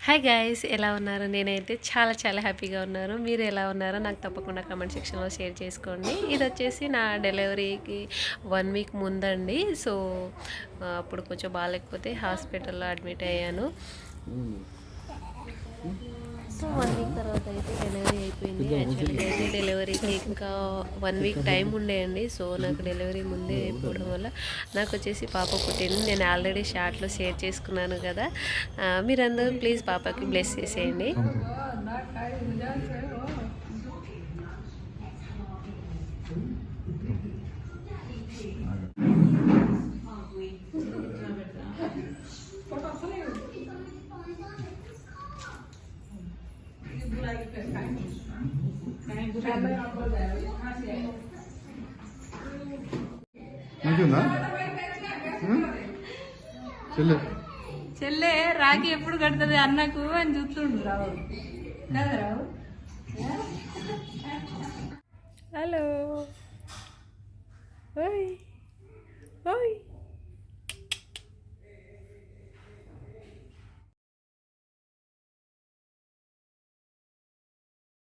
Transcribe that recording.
Hi guys, ఎలా ఉన్నారు? నేనైతే చాలా చాలా హ్యాపీగా ఉన్నాను. మీరు ఎలా ఉన్నారో నాకు తప్పకుండా కామెంట్ సెక్షన్లో షేర్ చేసుకోండి. ఇది వచ్చేసి నా డెలివరీకి 1 వీక్ ముందండి. సో అప్పుడు కొంచెం బాగాలేకపోతే హాస్పిటల్లో అడ్మిట్ అయ్యాను. సో 1 వీక్ తర్వాత అయితే డెలివరీ అయిపోయింది. యాక్చువల్గా అయితే డెలివరీకి ఇంకా 1 వీక్ టైం ఉండేయండి. సో నాకు డెలివరీ ముందే అయిపోవడం వల్ల నాకు వచ్చేసి పాప పుట్టింది. నేను ఆల్రెడీ షార్ట్లో షేర్ చేసుకున్నాను కదా. మీరందరూ ప్లీజ్ పాపకి బ్లెస్ చేసేయండి. మంచిగా చెల్లె చెల్లె రాఖీ ఎప్పుడు కడుతుంది అన్నకు అని చూస్తుండు రావు కదా రావు. హలో, ఓయ్ ఓయ్.